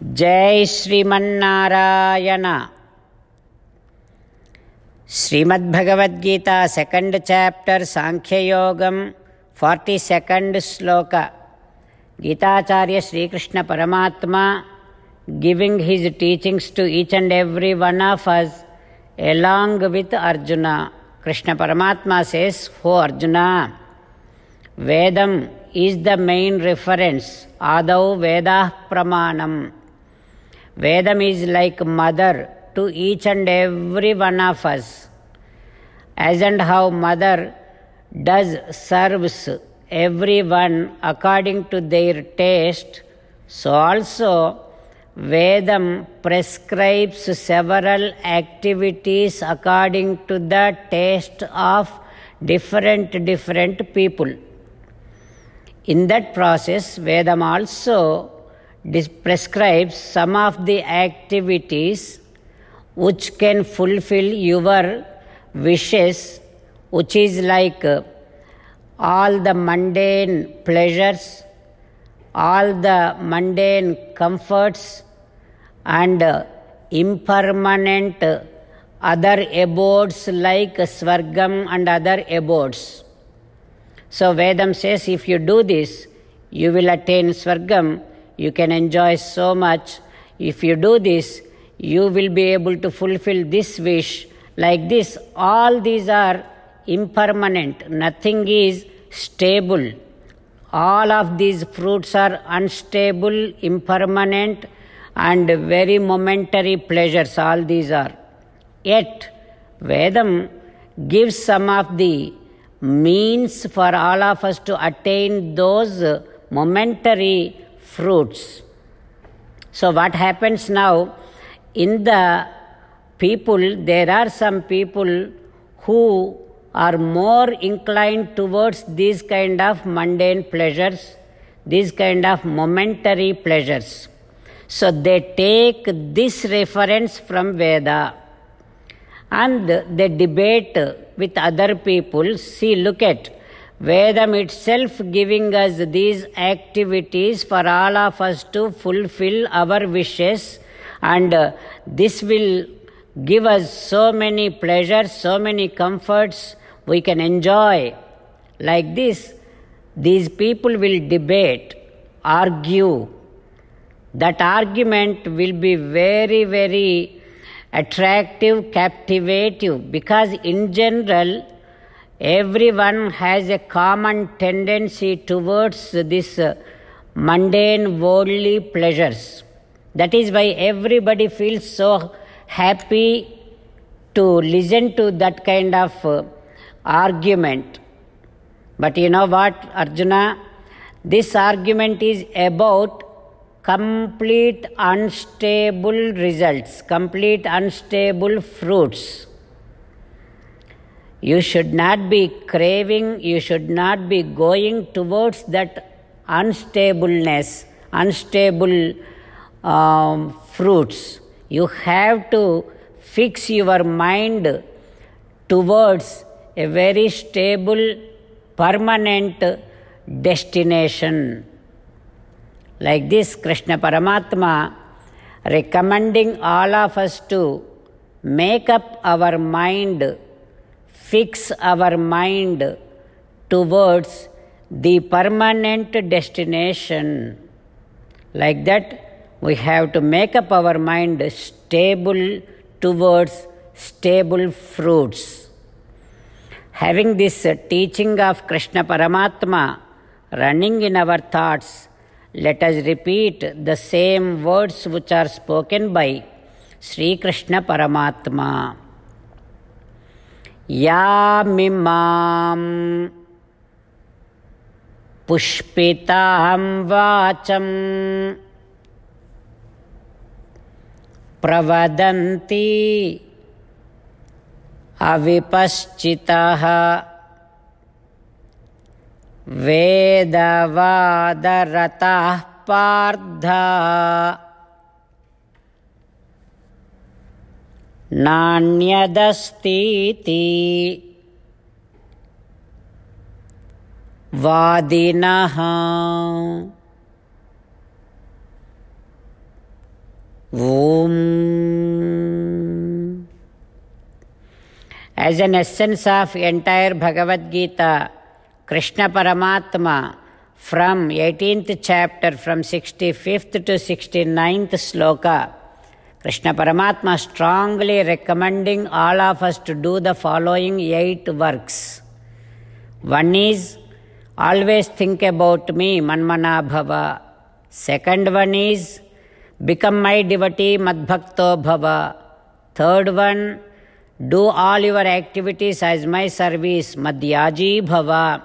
जय Shrimannarayana. Shrimad Bhagavad Gita second chapter Sankhya Yogam 42nd श्लोक। गीताचार्य श्रीकृष्ण परमात्मा giving his teachings to each and every one of us along with Arjuna. Krishna Paramatma says, "O Arjuna, Vedam is the main reference. Adau Vedah Pramanam." Vedam is like mother to each and every one of us. As and how mother does serves everyone according to their taste, so also Vedam prescribes several activities according to the taste of different people. In that process, Vedam also prescribes some of the activities which can fulfill your wishes, which is like all the mundane pleasures, all the mundane comforts, and impermanent other abodes like Swargam and other abodes. So Vedam says, if you do this, you will attain Swargam, you can enjoy so much. If you do this, you will be able to fulfill this wish. Like this, all these are impermanent, nothing is stable. All of these fruits are unstable, impermanent, and very momentary pleasures, all these are. Yet, Vedam gives some of the means for all of us to attain those momentary fruits. So what happens now, in the people, there are some people who are more inclined towards these kind of mundane pleasures, these kind of momentary pleasures. So they take this reference from Veda and they debate with other people. See, look at Vedam itself giving us these activities for all of us to fulfill our wishes, and this will give us so many pleasures, so many comforts we can enjoy. Like this, these people will debate, argue. That argument will be very, very attractive, captivative, because in general, everyone has a common tendency towards this mundane, worldly pleasures. That is why everybody feels so happy to listen to that kind of argument. But you know what, Arjuna? This argument is about complete unstable results, complete unstable fruits. You should not be craving, you should not be going towards that unstableness, unstable fruits. You have to fix your mind towards a very stable, permanent destination. Like this, Krishna Paramatma recommending all of us to make up our mind, fix our mind towards the permanent destination. Like that, we have to make up our mind stable towards stable fruits. Having this teaching of Krishna Paramatma running in our thoughts, let us repeat the same words which are spoken by Sri Krishna Paramatma. Yamimam pushpitam vacham pravadanti avipaschitaha Vedavadarata Pardha Nanyadastiti Vadinaha Om. As an essence of entire Bhagavad Gita, Krishna Paramatma from 18th chapter, from 65th to 69th sloka, Krishna Paramatma strongly recommending all of us to do the following 8 works. One is, always think about me, Manmana Bhava. Second one is, become my devotee, Madbhakto Bhava. Third one, do all your activities as my service, Madhyaji Bhava.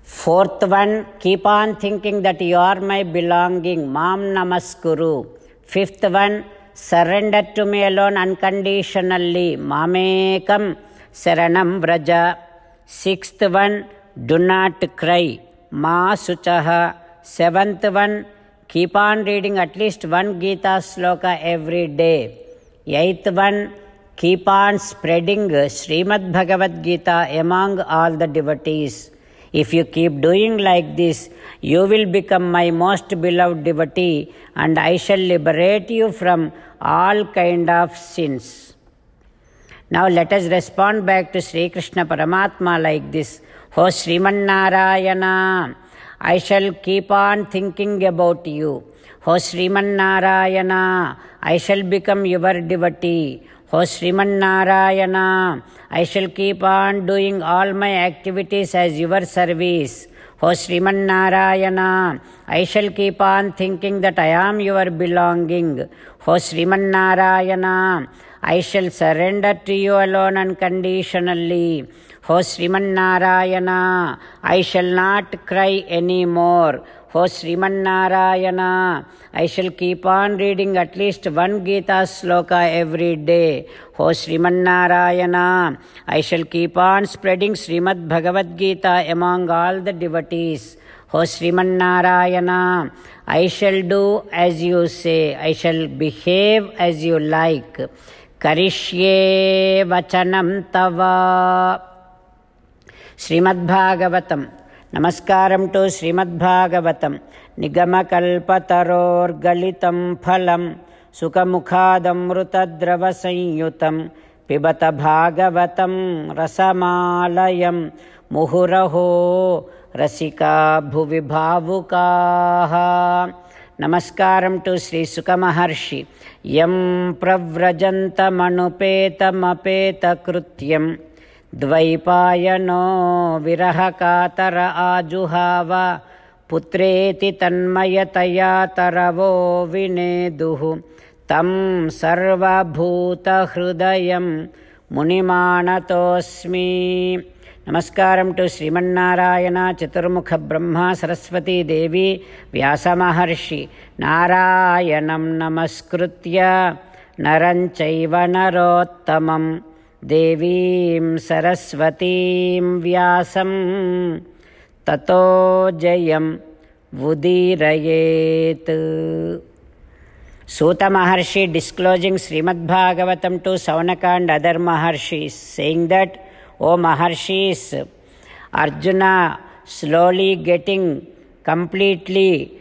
Fourth one, keep on thinking that you are my belonging, Mam Namaskuru. Fifth one, surrender to me alone unconditionally, Mamekam Saranam Vraja. Sixth one, do not cry, Ma Suchaha. Seventh one, keep on reading at least one Gita sloka every day. Eighth one, keep on spreading Srimad Bhagavad Gita among all the devotees. If you keep doing like this, you will become my most beloved devotee, and I shall liberate you from all kind of sins. Now let us respond back to Sri Krishna Paramatma like this. O Sriman Narayana, I shall keep on thinking about you. O Sriman Narayana, I shall become your devotee. O Sriman Narayana, I shall keep on doing all my activities as your service. O Sriman Narayana, I shall keep on thinking that I am your belonging. O Sriman Narayana, I shall surrender to you alone unconditionally. O Sriman Narayana, I shall not cry anymore. O Sriman Narayana, I shall keep on reading at least one Gita sloka every day. O Sriman Narayana, I shall keep on spreading Srimad Bhagavad Gita among all the devotees. O Sriman Narayana, I shall do as you say. I shall behave as you like. Karishye Vachanam Tava. Srimad Bhagavatam. Namaskaram to Srimad Bhagavatam. Nigamakalpataror galitam phalam Sukhamukhadamrutadrava sanyutam Pibata Bhagavatam rasamalayam Muhuraho Rasika Bhuvi Bhavukaha. Namaskaram to Sri Sukha Maharshi. Yam pravrajantamanupeta krutyam Dvaipayano virahakatara ajuhava putreti tanmayataya taravo vineduhu tam sarva bhuta hrudayam munimanatosmi. Namaskaram to Sriman Narayana, Chaturmukha Brahma, Saraswati Devi, Vyasa Maharshi. Narayanam namaskritya naranchaiva narottamam Devim Saraswatim Vyasam Tato Jayam Vudirayet. Suta Maharshi disclosing Srimad Bhagavatam to Saunaka and other Maharshis, saying that, O Maharshis, Arjuna slowly getting completely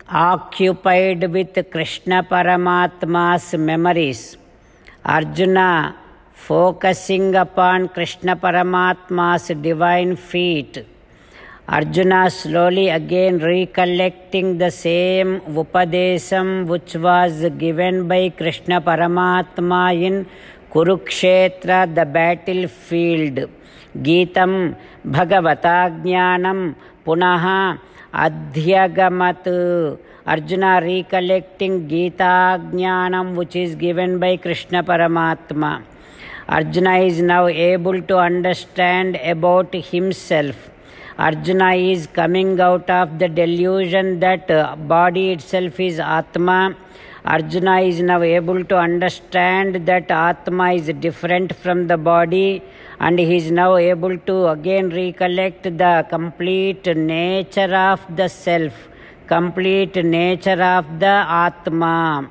occupied with Krishna Paramatma's memories. Arjuna focusing upon Krishna Paramatma's divine feet. Arjuna slowly again recollecting the same Upadesam which was given by Krishna Paramatma in Kurukshetra, the battlefield. Geetam Bhagavata Jnanam Punaha Adhyagamat. Arjuna recollecting Gita Jnanam which is given by Krishna Paramatma. Arjuna is now able to understand about himself. Arjuna is coming out of the delusion that body itself is Atma. Arjuna is now able to understand that Atma is different from the body, and he is now able to again recollect the complete nature of the self, complete nature of the Atma.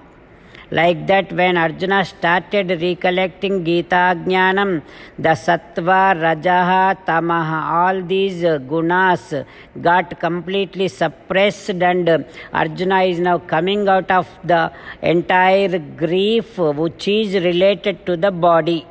Like that, when Arjuna started recollecting Gita Jnanam, the Sattva, Rajaha, Tamaha, all these gunas got completely suppressed, and Arjuna is now coming out of the entire grief which is related to the body.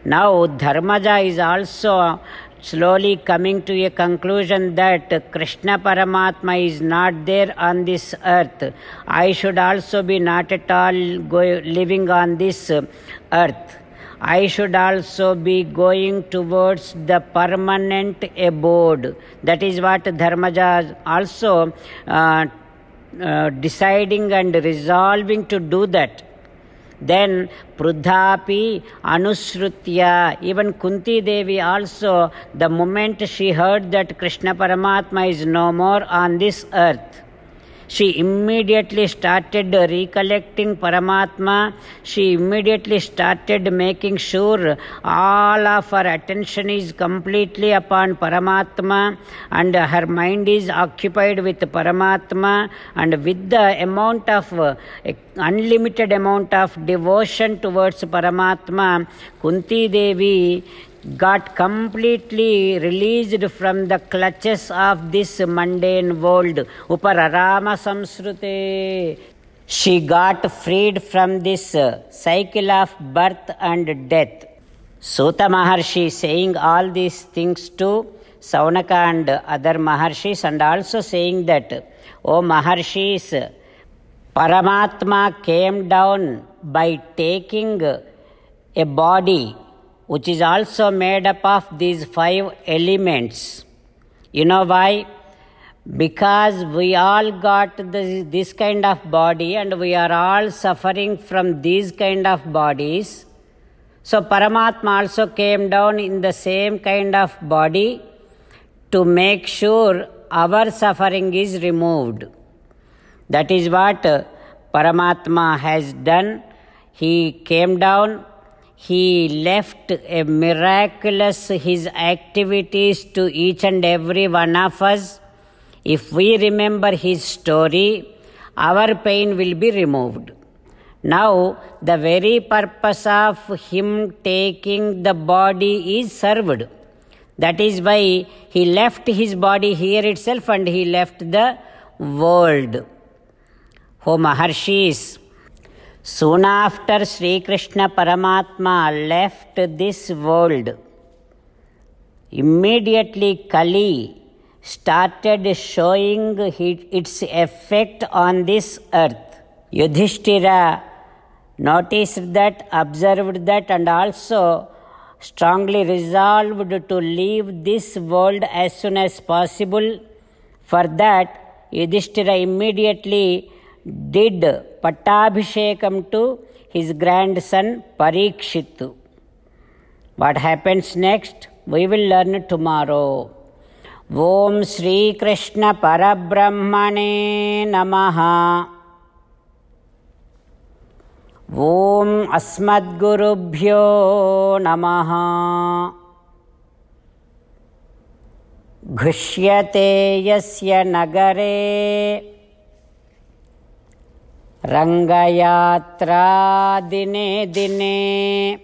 Now Dharmaja is also slowly coming to a conclusion that Krishna Paramatma is not there on this earth. I should also be not at all living on this earth. I should also be going towards the permanent abode. That is what Dharmaja also deciding and resolving to do that. Then Prudhapi Anusrutya, even Kunti Devi also, the moment she heard that Krishna Paramatma is no more on this earth, she immediately started recollecting Paramatma. She immediately started making sure all of her attention is completely upon Paramatma, and her mind is occupied with Paramatma, and with the amount of unlimited amount of devotion towards Paramatma, Kunti Devi got completely released from the clutches of this mundane world. Upararama Samsrute. She got freed from this cycle of birth and death. Suta Maharshi saying all these things to Saunaka and other Maharshis, and also saying that, O Maharshis, Paramatma came down by taking a body which is also made up of these 5 elements. You know why? Because we all got this kind of body, and we are all suffering from these kind of bodies. So Paramatma also came down in the same kind of body to make sure our suffering is removed. That is what Paramatma has done. He came down. He left a miraculous his activities to each and every one of us. If we remember his story, our pain will be removed. Now, the very purpose of him taking the body is served. That is why he left his body here itself and he left the world. O Maharshis, soon after Sri Krishna Paramatma left this world, immediately Kali started showing its effect on this earth. Yudhishthira noticed that, observed that, and also strongly resolved to leave this world as soon as possible. For that, Yudhishthira immediately did Pattabhishekam to his grandson Parikshit. What happens next? We will learn tomorrow. Om Sri Krishna Parabrahmane Namaha. Om Asmadgurubhyo Namaha. Ghishyate Yasya Nagare Rangayatra Dine Dine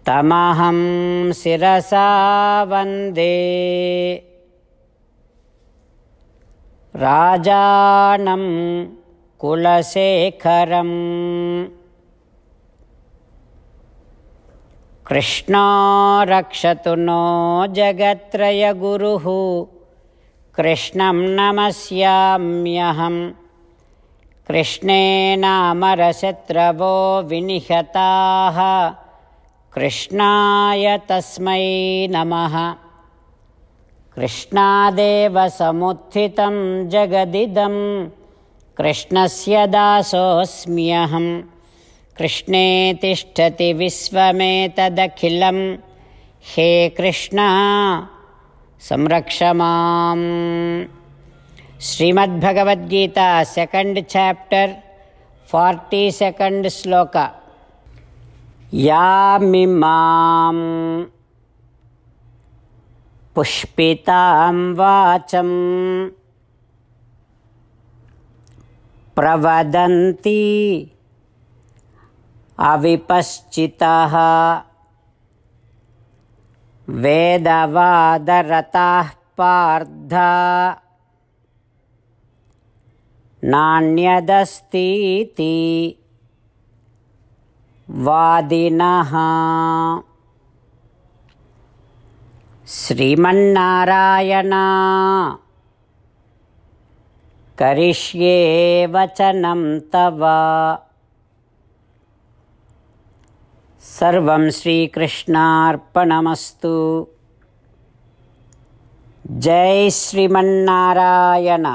Tamaham Sirasa Vande Rajanam Kulasekharam. Krishna Rakshatu no Jagatraya Guruhu Krishnam Namasyamyaham. Krishnena Amarasatravo Vinihataha Krishnaya Tasmai Namaha. Krishnadeva Samuthitam Jagadidam Krishnasya Dasosmyaham. Krishne Tishtati Visvametadakhilam. He Krishna Samrakshamam. Srimad Bhagavad Gita, 2nd chapter, 42nd sloka. Yamimam pushpitam vacham प्रवदन्ति अविपश्चितः वेदवादरताः पार्थ नान्यदस्तीति वादिनः। श्रीमन्नारायण करिष्ये वचनं तव। सर्वं श्रीकृष्णार्पणमस्तु। जय श्रीमन्नारायण।